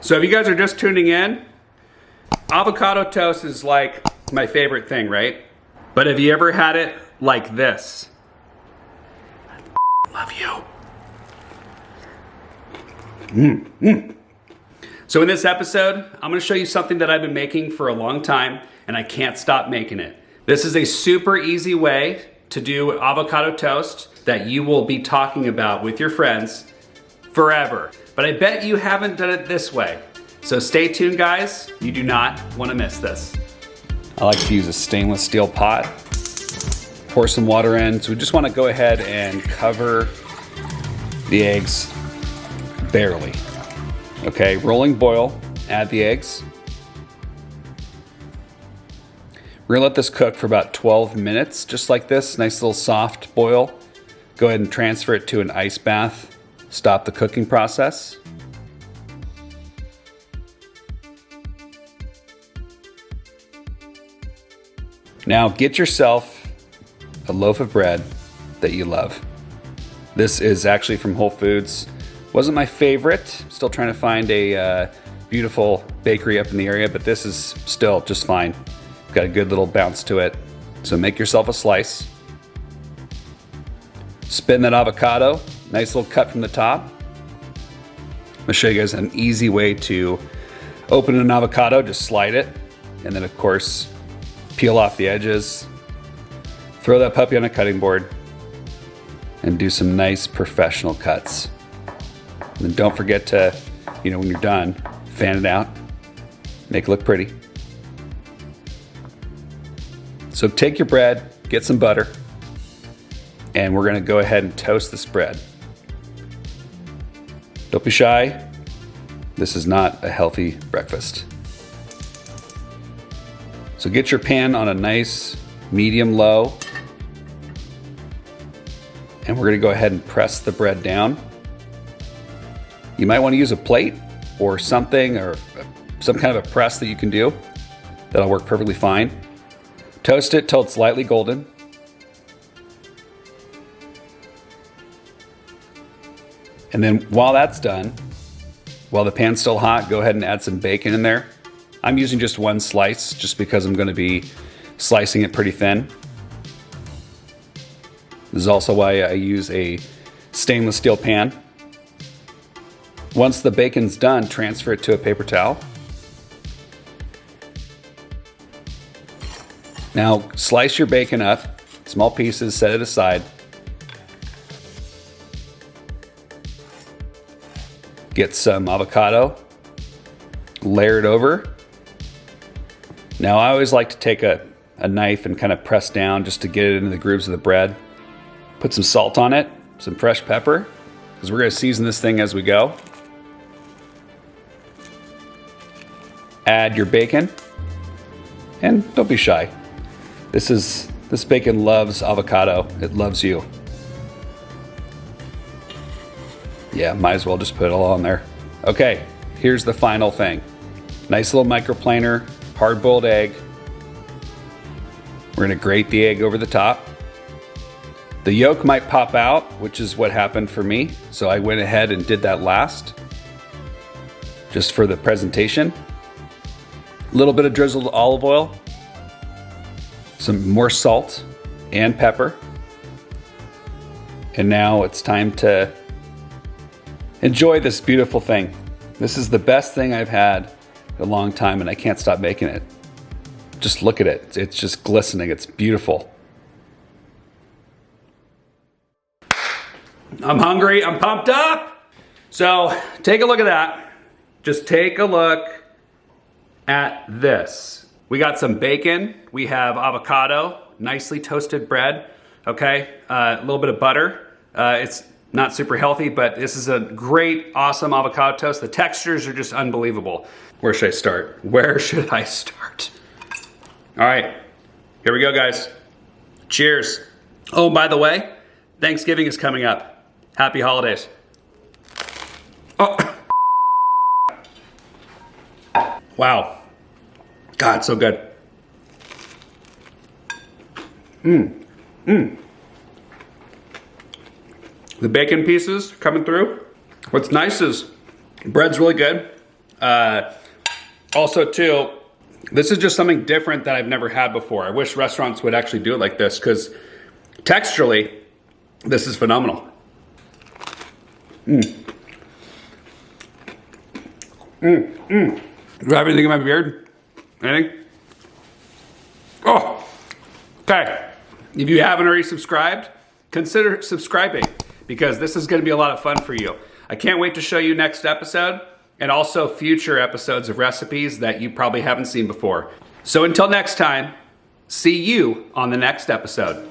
So if you guys are just tuning in, avocado toast is like my favorite thing, right? But have you ever had it like this? I love you. So in this episode, I'm gonna show you something that I've been making for a long time and I can't stop making it. This is a super easy way to do avocado toast that you will be talking about with your friends forever. But I bet you haven't done it this way. So stay tuned, guys. You do not want to miss this. I like to use a stainless steel pot. Pour some water in. So we just want to go ahead and cover the eggs barely. Okay, rolling boil, add the eggs. We're gonna let this cook for about 12 minutes, just like this, nice little soft boil. Go ahead and transfer it to an ice bath. Stop the cooking process. Now get yourself a loaf of bread that you love. This is actually from Whole Foods. Wasn't my favorite. Still trying to find a beautiful bakery up in the area, but this is still just fine. Got a good little bounce to it. So make yourself a slice. Spin that avocado. Nice little cut from the top. I'm gonna show you guys an easy way to open an avocado. Just slide it. And then of course, peel off the edges. Throw that puppy on a cutting board. And do some nice professional cuts. And then don't forget to, when you're done, fan it out. Make it look pretty. So take your bread, get some butter, and we're gonna go ahead and toast this bread. Don't be shy. This is not a healthy breakfast. So get your pan on a nice medium low, and we're gonna go ahead and press the bread down. You might wanna use a plate or something, or some kind of a press that you can do. That'll work perfectly fine. Toast it till it's lightly golden. And then while that's done, while the pan's still hot, go ahead and add some bacon in there. I'm using just one slice just because I'm gonna be slicing it pretty thin. This is also why I use a stainless steel pan. Once the bacon's done, transfer it to a paper towel. Now slice your bacon up, small pieces, set it aside. Get some avocado, layer it over. Now I always like to take a knife and kind of press down just to get it into the grooves of the bread. Put some salt on it, some fresh pepper, because we're gonna season this thing as we go. Add your bacon, and don't be shy. This bacon loves avocado. It loves you. Yeah, might as well just put it all on there. Okay, here's the final thing. Nice little microplaner, hard-boiled egg. We're gonna grate the egg over the top. The yolk might pop out, which is what happened for me. So I went ahead and did that last, just for the presentation. A little bit of drizzled olive oil, some more salt and pepper. And now it's time to enjoy this beautiful thing. This is the best thing I've had in a long time and I can't stop making it. Just look at it. It's just glistening. It's beautiful. I'm hungry. I'm pumped up. So take a look at that. Just take a look at this. We got some bacon. We have avocado, nicely toasted bread. Okay, a little bit of butter. It's not super healthy, but this is a great, awesome avocado toast. The textures are just unbelievable. Where should I start? Where should I start? All right, here we go, guys. Cheers. Oh, by the way, Thanksgiving is coming up. Happy holidays. Oh. Wow. God, so good. The bacon pieces coming through. What's nice is bread's really good. Also too, this is just something different that I've never had before. I wish restaurants would actually do it like this because texturally, this is phenomenal. Do I have anything in my beard? Anything? Oh, okay. If you haven't already subscribed, consider subscribing because this is going to be a lot of fun for you. I can't wait to show you next episode and also future episodes of recipes that you probably haven't seen before. So until next time, see you on the next episode.